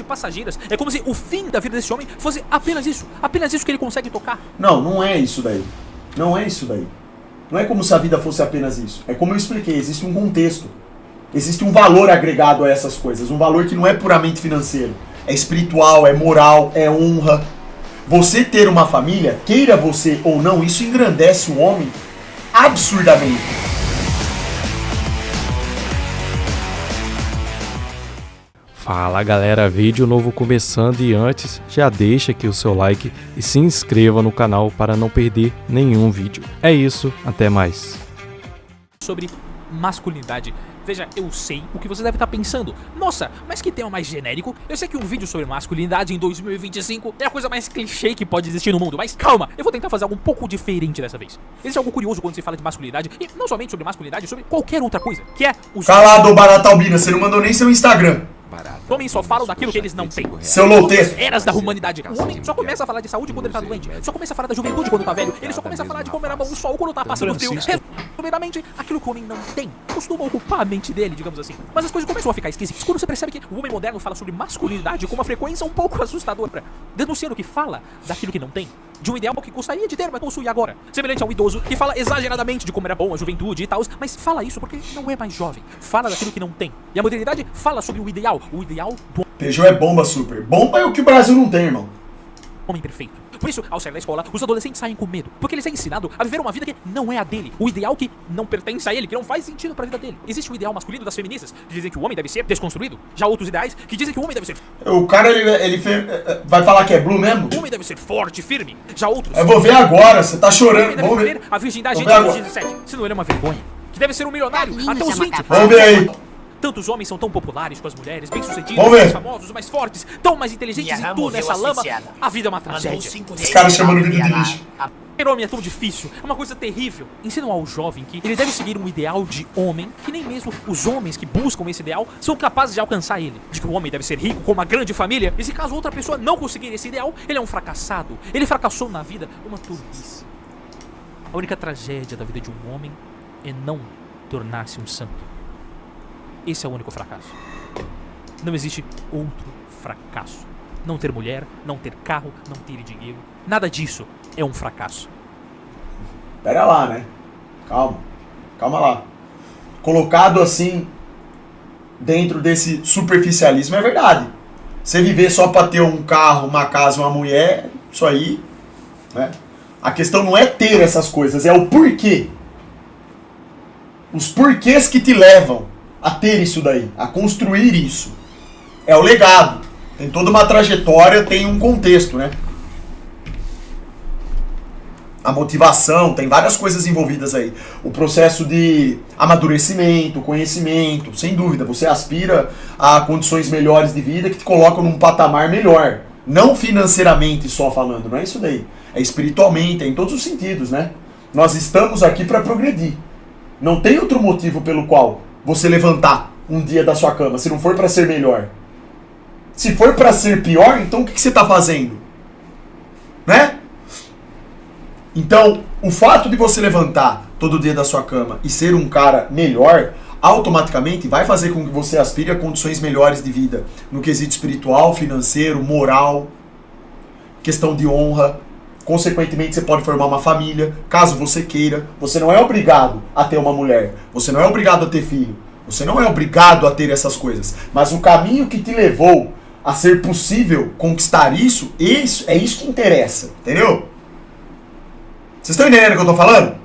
passageiras. É como se o fim da vida desse homem fosse apenas isso que ele consegue tocar. Não, não é isso daí. Não é isso daí. Não é como se a vida fosse apenas isso. É como eu expliquei, existe um contexto. Existe um valor agregado a essas coisas. Um valor que não é puramente financeiro. É espiritual, é moral, é honra. Você ter uma família, queira você ou não, isso engrandece o homem absurdamente. Fala galera, vídeo novo começando e antes já deixa aqui o seu like e se inscreva no canal para não perder nenhum vídeo. É isso, até mais. Sobre masculinidade. Veja, eu sei o que você deve estar pensando. Nossa, mas que tema mais genérico. Eu sei que um vídeo sobre masculinidade em 2025 é a coisa mais clichê que pode existir no mundo. Mas calma, eu vou tentar fazer algo um pouco diferente dessa vez. Existe algo curioso quando se fala de masculinidade. E não somente sobre masculinidade, sobre qualquer outra coisa. Que é os... Calado, Barata Albina, você não mandou nem seu Instagram. Homens só falam daquilo que eles não têm. Seu louteiro. Eras da humanidade. O homem só começa a falar de saúde quando ele tá doente. Só começa a falar da juventude quando tá velho. Ele só começa a falar de como era bom o sol quando tá passando frio. Resumidamente, aquilo que o homem não tem costuma ocupar a mente dele, digamos assim. Mas as coisas começam a ficar esquisitas quando você percebe que o homem moderno fala sobre masculinidade com uma frequência um pouco assustadora, denunciando que fala daquilo que não tem, de um ideal que gostaria de ter, mas possui agora. Semelhante a um idoso que fala exageradamente de como era bom a juventude e tal, mas fala isso porque não é mais jovem. Fala daquilo que não tem. E a modernidade fala sobre o ideal do Peugeot é bomba super. Bomba é o que o Brasil não tem, irmão. homem perfeito. Por isso, ao sair da escola, os adolescentes saem com medo, porque eles são ensinados a viver uma vida que não é a dele, o ideal que não pertence a ele, que não faz sentido pra vida dele. Existe o ideal masculino das feministas, que dizem que o homem deve ser desconstruído, já outros ideais que dizem que o homem deve ser... O cara, ele vai falar que é blue mesmo? O homem deve ser forte, firme, já outros... Eu vou ver agora, você tá O chorando. homem deve Vamos ver. perder a virgindade Vamos antes ver dos agora. 17, senão ele é uma vergonha. Que deve ser um milionário até os 20. Vamos ver aí. Tantos homens são tão populares com as mulheres, bem-sucedidos, Vamos ver. mais famosos, mais fortes, tão mais inteligentes, e tu nessa lama, a vida é uma tragédia. Esse cara chamando o vídeo de lixo. Ser homem é tão difícil, é uma coisa terrível. Ensinam ao jovem que ele deve seguir um ideal de homem, que nem mesmo os homens que buscam esse ideal são capazes de alcançar ele. De que o homem deve ser rico, com uma grande família, e se caso outra pessoa não conseguir esse ideal, ele é um fracassado. Ele fracassou na vida, uma tolice. A única tragédia da vida de um homem é não tornar-se um santo. Esse é o único fracasso. Não existe outro fracasso. Não ter mulher, não ter carro, não ter dinheiro. Nada disso é um fracasso. Pera lá, né? Calma. Calma lá. Colocado assim, dentro desse superficialismo, é verdade. Você viver só pra ter um carro, uma casa, uma mulher, isso aí, né? A questão não é ter essas coisas, é o porquê. Os porquês que te levam a ter isso daí, a construir isso. É o legado. Tem toda uma trajetória, tem um contexto, né? A motivação, tem várias coisas envolvidas aí. O processo de amadurecimento, conhecimento, sem dúvida. Você aspira a condições melhores de vida que te colocam num patamar melhor. Não financeiramente só falando, não é isso daí. É espiritualmente, é em todos os sentidos, né? Nós estamos aqui para progredir. Não tem outro motivo pelo qual você levantar um dia da sua cama, se não for para ser melhor. Se for para ser pior, então o que você está fazendo? Né? Então, o fato de você levantar todo dia da sua cama e ser um cara melhor, automaticamente vai fazer com que você aspire a condições melhores de vida, no quesito espiritual, financeiro, moral, questão de honra. Consequentemente, você pode formar uma família, caso você queira. Você não é obrigado a ter uma mulher. Você não é obrigado a ter filho. Você não é obrigado a ter essas coisas. Mas o caminho que te levou a ser possível conquistar isso é isso que interessa. Entendeu? Vocês estão entendendo o que eu estou falando?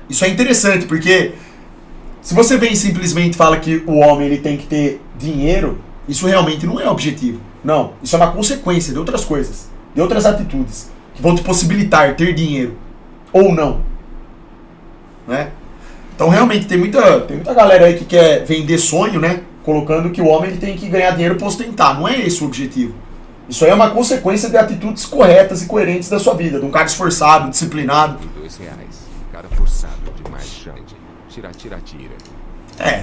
Isso é interessante, porque se você vem e simplesmente fala que o homem ele tem que ter dinheiro, isso realmente não é objetivo. Não, isso é uma consequência de outras coisas, de outras atitudes, que vão te possibilitar ter dinheiro, ou não. Né? Então realmente tem muita galera aí que quer vender sonho, né? Colocando que o homem ele tem que ganhar dinheiro para ostentar. Não é esse o objetivo. Isso aí é uma consequência de atitudes corretas e coerentes da sua vida, de um cara esforçado, disciplinado. R$2. Cara forçado demais, Xande. Tira.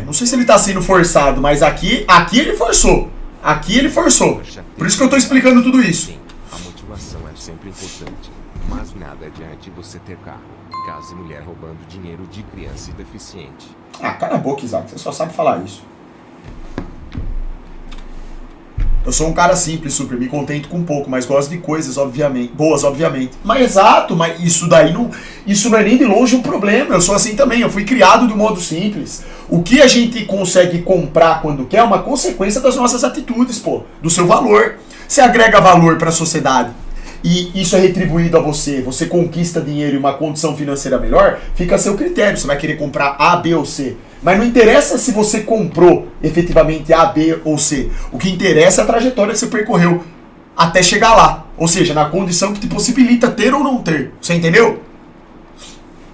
Não sei se ele tá sendo forçado, mas aqui ele forçou. Aqui ele forçou. Por isso que eu tô explicando tudo isso. Sim, a motivação é sempre importante, mas nada adianta você ter carro, casa e mulher roubando dinheiro de criança e deficiente. Ah, cala a boca, Isaac. Você só sabe falar isso. Eu sou um cara simples, super, me contento com pouco, mas gosto de coisas, obviamente, boas, obviamente. Mas exato, mas isso não é nem de longe um problema. Eu sou assim também, eu fui criado do modo simples. O que a gente consegue comprar quando quer é uma consequência das nossas atitudes, pô, do seu valor. Você agrega valor para a sociedade e isso é retribuído a você, você conquista dinheiro e uma condição financeira melhor, fica a seu critério, você vai querer comprar A, B ou C. Mas não interessa se você comprou efetivamente A, B ou C. O que interessa é a trajetória que você percorreu até chegar lá. Ou seja, na condição que te possibilita ter ou não ter. Você entendeu?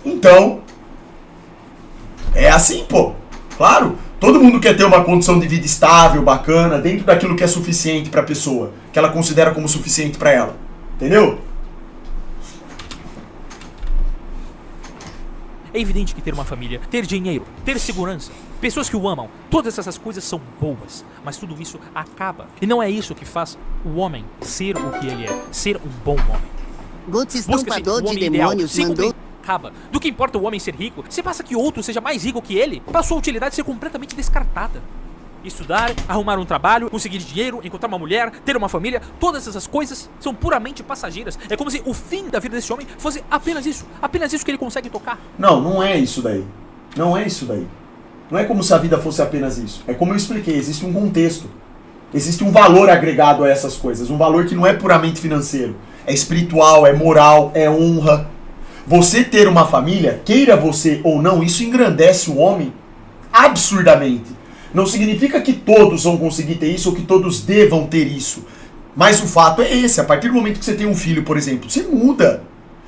Então, é assim, pô. Claro, todo mundo quer ter uma condição de vida estável, bacana, dentro daquilo que é suficiente para a pessoa, que ela considera como suficiente para ela. Entendeu? É evidente que ter uma família, ter dinheiro, ter segurança, pessoas que o amam, todas essas coisas são boas, mas tudo isso acaba. E não é isso que faz o homem ser o que ele é, ser um bom homem. Guts Busca-se Estampador o de homem ideal, Demônios sem mandou... acaba. Do que importa o homem ser rico, se passa que outro seja mais rico que ele, para sua utilidade ser completamente descartada. Estudar, arrumar um trabalho, conseguir dinheiro, encontrar uma mulher, ter uma família, todas essas coisas são puramente passageiras. É como se o fim da vida desse homem fosse apenas isso que ele consegue tocar. Não é isso daí. Não é isso daí. Não é como se a vida fosse apenas isso. É como eu expliquei, existe um contexto. Existe um valor agregado a essas coisas, um valor que não é puramente financeiro. É espiritual, é moral, é honra. Você ter uma família, queira você ou não, isso engrandece o homem absurdamente. Não significa que todos vão conseguir ter isso ou que todos devam ter isso. Mas o fato é esse, a partir do momento que você tem um filho, por exemplo, você muda.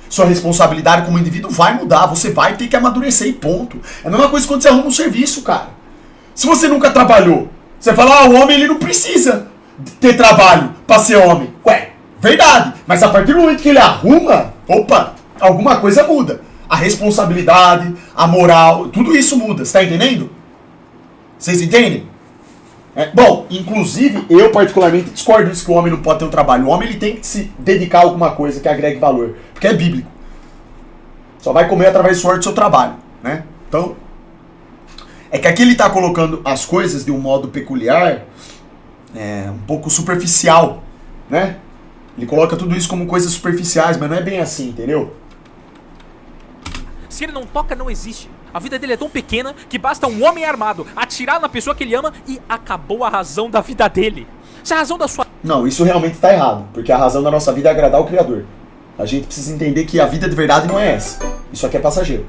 Sua responsabilidade como indivíduo vai mudar, você vai ter que amadurecer e ponto. É a mesma coisa quando você arruma um serviço, cara. Se você nunca trabalhou, você fala, o homem ele não precisa ter trabalho pra ser homem. Ué, verdade. Mas a partir do momento que ele arruma, opa, alguma coisa muda. A responsabilidade, a moral, tudo isso muda, você tá entendendo? Vocês entendem? Bom, inclusive, eu particularmente discordo disso que o homem não pode ter um trabalho. O homem ele tem que se dedicar a alguma coisa que agregue valor. Porque é bíblico. Só vai comer através do suor do seu trabalho, né? Então, é que aqui ele está colocando as coisas de um modo peculiar, um pouco superficial, né? Ele coloca tudo isso como coisas superficiais, mas não é bem assim, entendeu? Se ele não toca, não existe. A vida dele é tão pequena que basta um homem armado atirar na pessoa que ele ama e acabou a razão da vida dele. Se a razão da sua... Não, isso realmente está errado, porque a razão da nossa vida é agradar o Criador. A gente precisa entender que a vida de verdade não é essa. Isso aqui é passageiro.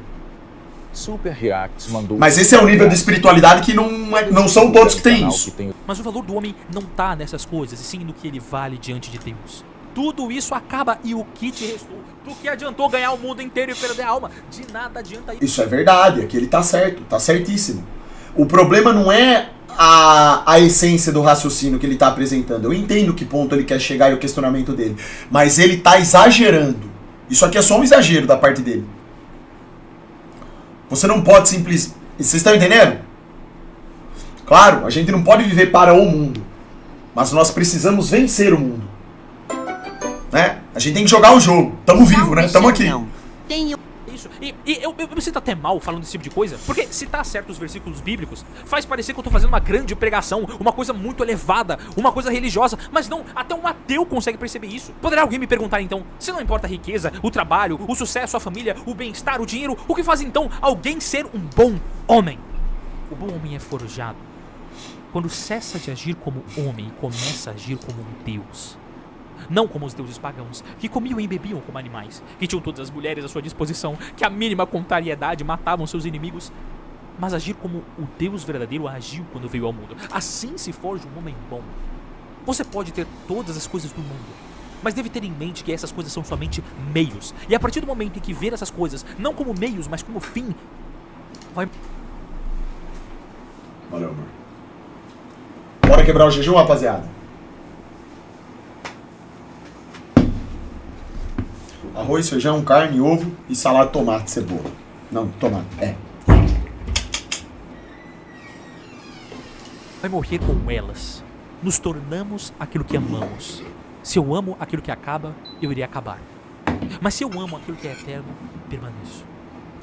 Super Reacts mandou... Mas esse é o nível de espiritualidade que não são todos que têm isso. Mas o valor do homem não tá nessas coisas, e sim no que ele vale diante de Deus. Tudo isso acaba e o que te restou? Do que adiantou ganhar o mundo inteiro e perder a alma? De nada adianta isso. Isso é verdade, aqui ele tá certo, tá certíssimo. O problema não é a essência do raciocínio que ele tá apresentando. Eu entendo que ponto ele quer chegar e o questionamento dele. Mas ele tá exagerando. Isso aqui é só um exagero da parte dele. Você não pode simplesmente... Vocês estão entendendo? Claro, a gente não pode viver para o mundo. Mas nós precisamos vencer o mundo. Né? A gente tem que jogar o jogo. Tamo vivo, né? Tamo aqui. Isso. E eu me sinto até mal falando desse tipo de coisa, porque citar certos versículos bíblicos faz parecer que eu tô fazendo uma grande pregação, uma coisa muito elevada, uma coisa religiosa, mas não, até um ateu consegue perceber isso. Poderá alguém me perguntar então, se não importa a riqueza, o trabalho, o sucesso, a família, o bem-estar, o dinheiro, o que faz então alguém ser um bom homem? O bom homem é forjado quando cessa de agir como homem e começa a agir como um Deus. Não como os deuses pagãos, que comiam e bebiam como animais, que tinham todas as mulheres à sua disposição, que a mínima contrariedade matavam seus inimigos, mas agir como o Deus verdadeiro agiu quando veio ao mundo. Assim se forja um homem bom. Você pode ter todas as coisas do mundo, mas deve ter em mente que essas coisas são somente meios. E a partir do momento em que ver essas coisas não como meios, mas como fim, vai... Valeu, amor. Bora quebrar o jejum, rapaziada. Arroz, feijão, carne, ovo e salada de tomate, cebola. Não, tomate, Vai morrer com elas. Nos tornamos aquilo que amamos. Se eu amo aquilo que acaba, eu irei acabar. Mas se eu amo aquilo que é eterno, permaneço.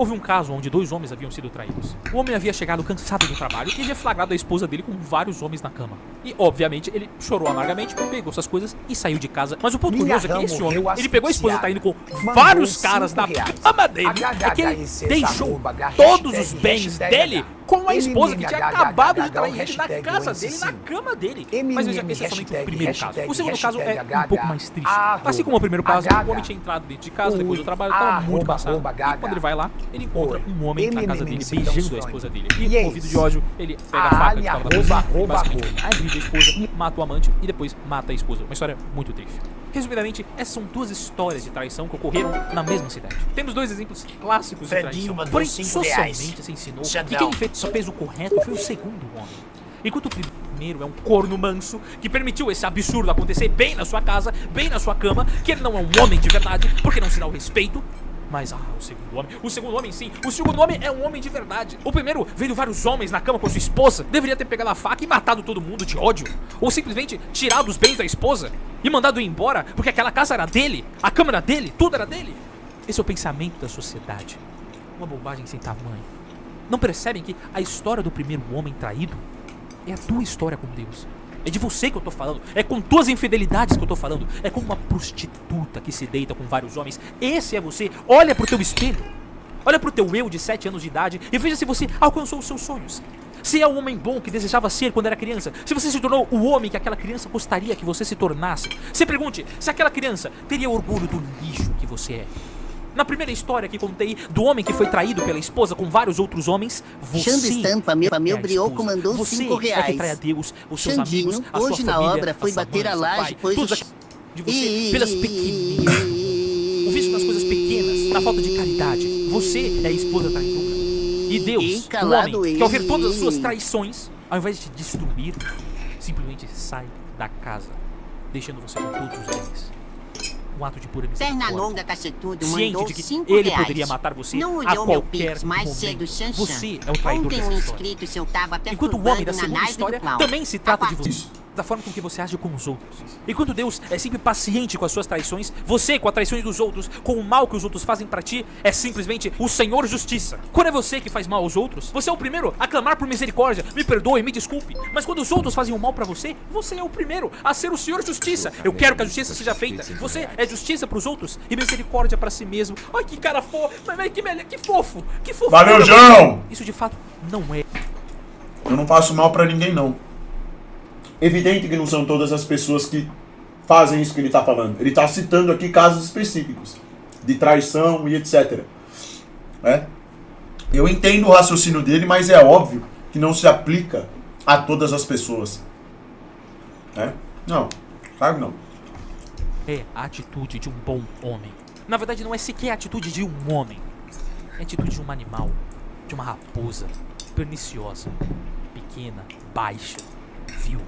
Houve um caso onde 2 homens haviam sido traídos. O homem havia chegado cansado do trabalho e havia flagrado a esposa dele com vários homens na cama. E, obviamente, ele chorou amargamente, pegou suas coisas e saiu de casa. Mas o ponto curioso é que esse homem, ele pegou a esposa traindo com vários caras na cama dele. É que ele deixou todos os bens dele com a esposa que tinha acabado de trair ele na casa dele, na cama dele. Mas veja que esse é somente o primeiro caso. O segundo caso é um pouco mais triste. Assim como o primeiro caso, o homem tinha entrado dentro de casa depois do trabalho, estava muito cansado. E quando ele vai lá, ele encontra um homem na casa dele beijando a esposa dele. E, movido de ódio, ele pega a faca que estava na cozinha e basicamente agride a esposa, mata o amante e depois mata a esposa. Uma história muito triste. Resumidamente, essas são 2 histórias de traição que ocorreram na mesma cidade. Temos 2 exemplos clássicos de traição. Porém, socialmente se ensinou que quem fez o peso correto foi o segundo homem. Enquanto o primeiro é um corno manso que permitiu esse absurdo acontecer bem na sua casa, bem na sua cama, que ele não é um homem de verdade, porque não se dá o respeito. Mas, o segundo homem sim, o segundo homem é um homem de verdade. O primeiro veio vários homens na cama com sua esposa, deveria ter pegado a faca e matado todo mundo de ódio. Ou simplesmente tirado os bens da esposa e mandado ir embora, porque aquela casa era dele, a cama era dele, tudo era dele. Esse é o pensamento da sociedade. Uma bobagem sem tamanho. Não percebem que a história do primeiro homem traído é a tua história com Deus. É de você que eu tô falando. É com tuas infidelidades que eu tô falando. É como uma prostituta que se deita com vários homens. Esse é você. Olha pro teu espelho. Olha pro teu eu de 7 anos de idade e veja se você alcançou os seus sonhos. Se é o homem bom que desejava ser quando era criança. Se você se tornou o homem que aquela criança gostaria que você se tornasse. Se pergunte se aquela criança teria orgulho do lixo que você é. Na primeira história que contei do homem que foi traído pela esposa com vários outros homens, você meu Brioco mandou R$5. É que trai a Deus, os seus Xandinho, amigos, a sua hoje família, na obra foi a sua bater mãe, a seu laje, pai, pois tudo de você pelas pequeninas. O vício nas coisas pequenas, na falta de caridade. Você é a esposa traidora. E Deus, o homem, que ao ver todas as suas traições, ao invés de te destruir, simplesmente sai da casa, deixando você com todos os bens. Um ato de pura misericórdia. Perna longa, cacetudo, Ciente mandou de que R$5. ele poderia matar você não a olhou meu qualquer pix mais momento. cedo, Xanxan. Você é o traidor Ontem dessa um história. inscrito seu tava Enquanto o homem da perturbando na segunda live história do Clown. também se trata de você. Da forma com que você age com os outros. Enquanto Deus é sempre paciente com as suas traições, você com as traições dos outros, com o mal que os outros fazem pra ti, é simplesmente o Senhor Justiça. Quando é você que faz mal aos outros, você é o primeiro a clamar por misericórdia, me perdoe, me desculpe. Mas quando os outros fazem o mal pra você, você é o primeiro a ser o Senhor Justiça. Eu quero que a justiça seja feita. Você é justiça pros outros e misericórdia pra si mesmo. Ai, que cara fofo, que fofo, que fofo. Valeu, João! Isso de fato não é. Eu não faço mal pra ninguém, não. Evidente que não são todas as pessoas que fazem isso que ele está falando. Ele está citando aqui casos específicos de traição e etc. Eu entendo o raciocínio dele, mas é óbvio que não se aplica a todas as pessoas. Não, claro que não. É a atitude de um bom homem. Na verdade, não é sequer a atitude de um homem. É a atitude de um animal, de uma raposa, perniciosa, pequena, baixa, vil.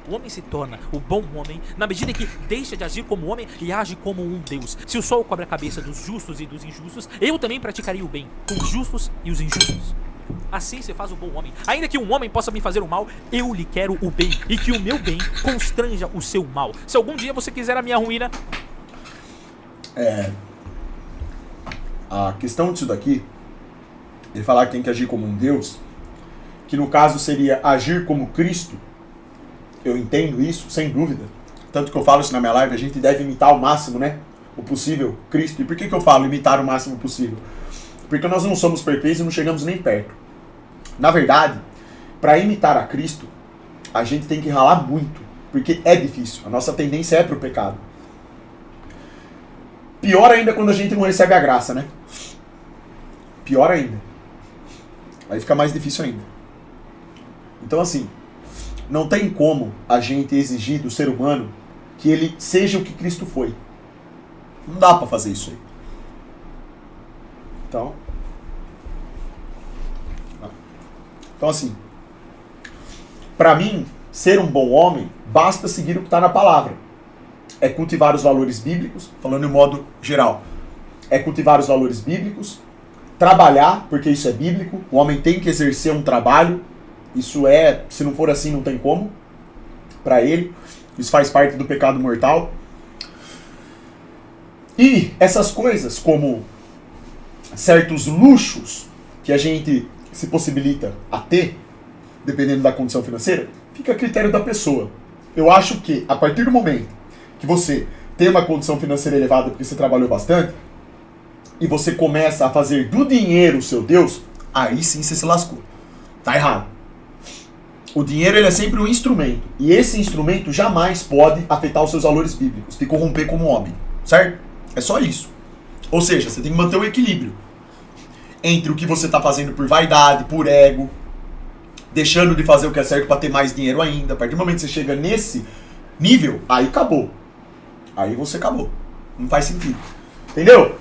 O homem se torna o bom homem na medida em que deixa de agir como homem e age como um Deus. Se o sol cobre a cabeça dos justos e dos injustos, eu também praticaria o bem com os justos e os injustos. Assim se faz o bom homem. Ainda que um homem possa me fazer o mal, eu lhe quero o bem, e que o meu bem constranja o seu mal. Se algum dia você quiser a minha ruína... A questão disso daqui, ele falar que tem que agir como um Deus, que no caso seria agir como Cristo. Eu entendo isso, sem dúvida. Tanto que eu falo isso na minha live, a gente deve imitar ao máximo, o possível, Cristo. E por que eu falo imitar o máximo possível? Porque nós não somos perfeitos e não chegamos nem perto. Na verdade, para imitar a Cristo, a gente tem que ralar muito, porque é difícil. A nossa tendência é pro pecado. Pior ainda quando a gente não recebe a graça, Pior ainda. Aí fica mais difícil ainda. Então assim, não tem como a gente exigir do ser humano que ele seja o que Cristo foi. Não dá pra fazer isso aí. Então assim, pra mim, ser um bom homem, basta seguir o que está na palavra. É cultivar os valores bíblicos, falando em modo geral. É cultivar os valores bíblicos, trabalhar, porque isso é bíblico, o homem tem que exercer um trabalho. Isso se não for assim, não tem como, para ele. Isso faz parte do pecado mortal. E essas coisas, como certos luxos que a gente se possibilita a ter, dependendo da condição financeira, fica a critério da pessoa. Eu acho que, a partir do momento que você tem uma condição financeira elevada porque você trabalhou bastante, e você começa a fazer do dinheiro o seu Deus, aí sim você se lascou. Tá errado. O dinheiro ele é sempre um instrumento. E esse instrumento jamais pode afetar os seus valores bíblicos, te corromper como homem. Certo? É só isso. Ou seja, você tem que manter o equilíbrio entre o que você está fazendo por vaidade, por ego, deixando de fazer o que é certo para ter mais dinheiro ainda. A partir do momento que você chega nesse nível, aí acabou. Aí você acabou. Não faz sentido. Entendeu?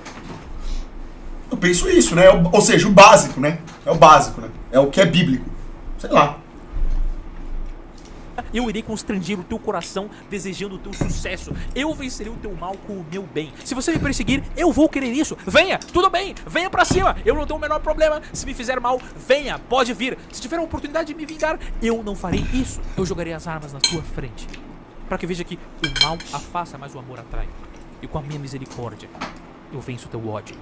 Eu penso isso, né? Ou seja, o básico, né? É o básico, né? É o que é bíblico. Sei lá. Eu irei constranger o teu coração desejando o teu sucesso. Eu vencerei o teu mal com o meu bem. Se você me perseguir, eu vou querer isso. Venha, tudo bem, venha pra cima. Eu não tenho o menor problema. Se me fizer mal, venha, pode vir. Se tiver a oportunidade de me vingar, eu não farei isso. Eu jogarei as armas na sua frente, para que veja que o mal afasta, mas o amor atrai. E com a minha misericórdia, eu venço o teu ódio.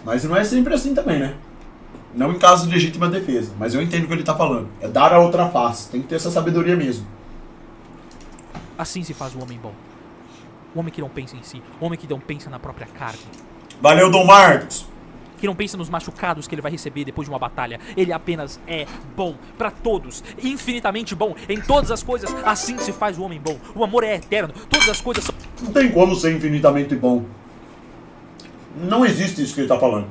Mas não é sempre assim também, né? Não em caso de legítima defesa, mas eu entendo o que ele tá falando. É dar a outra face, tem que ter essa sabedoria mesmo. Assim se faz o homem bom. O homem que não pensa em si, o homem que não pensa na própria carne. Valeu, Dom Marcos! Que não pensa nos machucados que ele vai receber depois de uma batalha. Ele apenas é bom pra todos, infinitamente bom em todas as coisas. Assim se faz o homem bom. O amor é eterno, todas as coisas são... Não tem como ser infinitamente bom. Não existe isso que ele tá falando.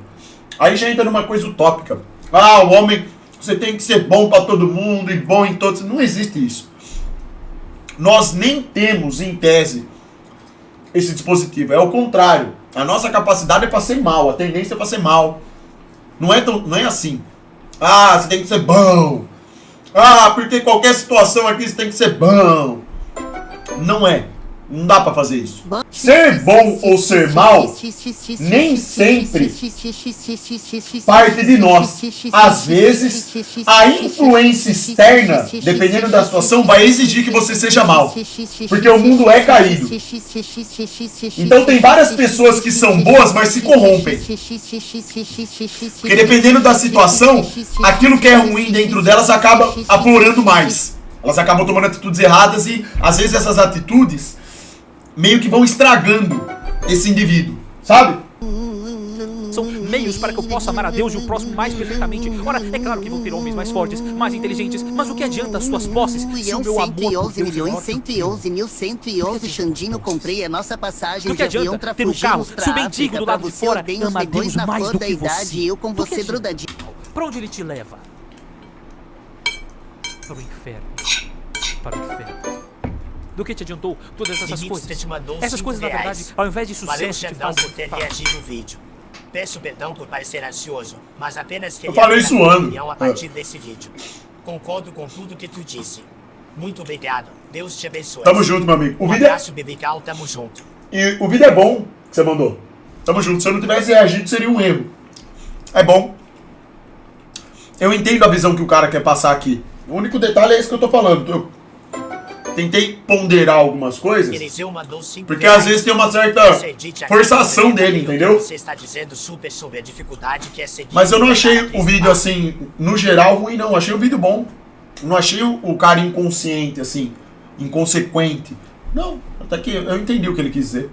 Aí já entra numa coisa utópica. Ah, o homem, você tem que ser bom pra todo mundo e bom em todos. Não existe isso. Nós nem temos, em tese, esse dispositivo. É o contrário. A nossa capacidade é pra ser mal. A tendência é pra ser mal. Não é assim. Ah, você tem que ser bom. Ah, porque qualquer situação aqui você tem que ser bom. Não é. Não dá pra fazer isso. Ser bom ou ser mal nem sempre parte de nós. Às vezes, a influência externa, dependendo da situação, vai exigir que você seja mal. Porque o mundo é caído. Então tem várias pessoas que são boas, mas se corrompem. Porque dependendo da situação, aquilo que é ruim dentro delas acaba aflorando mais. Elas acabam tomando atitudes erradas e, às vezes, essas atitudes meio que vão estragando esse indivíduo, sabe? São meios para que eu possa amar a Deus e o próximo mais perfeitamente. Ora, é claro que vão ter homens mais fortes, mais inteligentes, mas o que adianta as suas posses se o meu amor por Deus é maior? 111.111.111 Xandino, comprei a nossa passagem Do que de avião adianta pra ter um carro, fugirmos pra se o mendigo África, do pra lado de você fora ordenha os ama a Deus negões na mais flor do da que você? idade e eu com Do que você adianta? grudadinho. Pra onde ele te leva? Para o inferno. Para o inferno. Do que te adiantou todas essas coisas? Essas coisas, na verdade, ao invés de Valeu, sucesso, te Xandão, fazem... por ter reagido no vídeo. Peço perdão por parecer ansioso, mas apenas queria falei dar isso minha ano. opinião a partir desse vídeo. Concordo com tudo que tu disse. Muito obrigado. Deus te abençoe. Tamo junto, meu amigo. O Um vídeo abraço biblical, tamo junto. E o vídeo é bom que você mandou. Tamo junto. Se eu não tivesse reagido, seria um erro. É bom. Eu entendo a visão que o cara quer passar aqui. O único detalhe é esse que eu tô falando. Eu tentei ponderar algumas coisas, Eliseu mandou 5 porque reais. às vezes tem uma certa Acredite, forçação acredite dele, no que entendeu? Você está dizendo super sobre a dificuldade que é seguir. Mas eu não achei cada o vez vídeo mais. assim, no geral, ruim não. Achei o vídeo bom. Não achei o cara inconsciente, assim, inconsequente. Não, até que eu entendi o que ele quis dizer.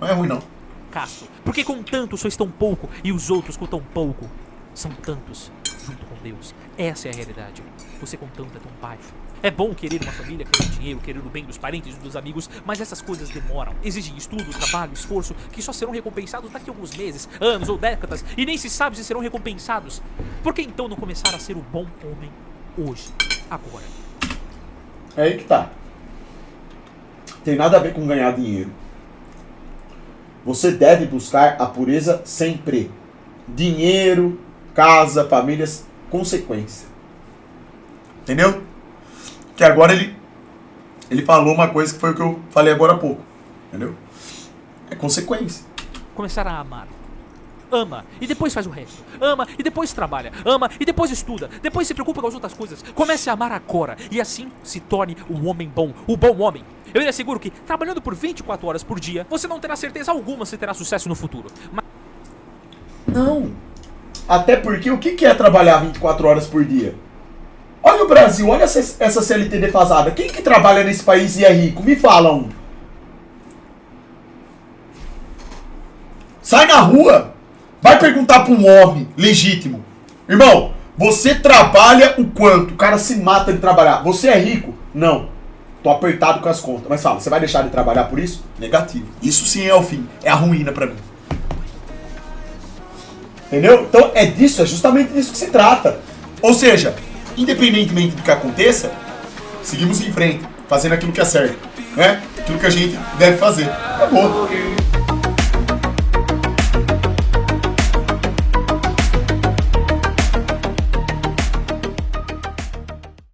Não é ruim não. Caço. Porque com tanto sois tão pouco e os outros com tão pouco são tantos junto com Deus. Essa é a realidade. Você com tanto é tão baixo. É bom querer uma família, querer dinheiro, querer o bem dos parentes e dos amigos, mas essas coisas demoram. Exigem estudo, trabalho, esforço, que só serão recompensados daqui a alguns meses, anos ou décadas, e nem se sabe se serão recompensados. Por que então não começar a ser o bom homem hoje, agora? É aí que tá. Tem nada a ver com ganhar dinheiro. Você deve buscar a pureza sempre. Dinheiro, casa, famílias, consequência. Entendeu? Que agora ele falou uma coisa que foi o que eu falei agora há pouco. Entendeu? É consequência. Começar a amar. Ama e depois faz o resto. Ama e depois trabalha. Ama e depois estuda. Depois se preocupa com as outras coisas. Comece a amar agora e assim se torne um homem bom. O bom homem. Eu lhe asseguro que, trabalhando por 24 horas por dia, você não terá certeza alguma se terá sucesso no futuro. Mas... Não. Até porque o que é trabalhar 24 horas por dia? Olha o Brasil, olha essa CLT defasada. Quem que trabalha nesse país e é rico? Me fala um. Sai na rua, vai perguntar pra um homem legítimo. Irmão, você trabalha o quanto? O cara se mata de trabalhar. Você é rico? Não. Tô apertado com as contas. Mas fala, você vai deixar de trabalhar por isso? Negativo. Isso sim é o fim. É a ruína pra mim. Entendeu? Então é justamente disso que se trata. Ou seja, independentemente do que aconteça, seguimos em frente, fazendo aquilo que é certo, né? Aquilo que a gente deve fazer. Acabou.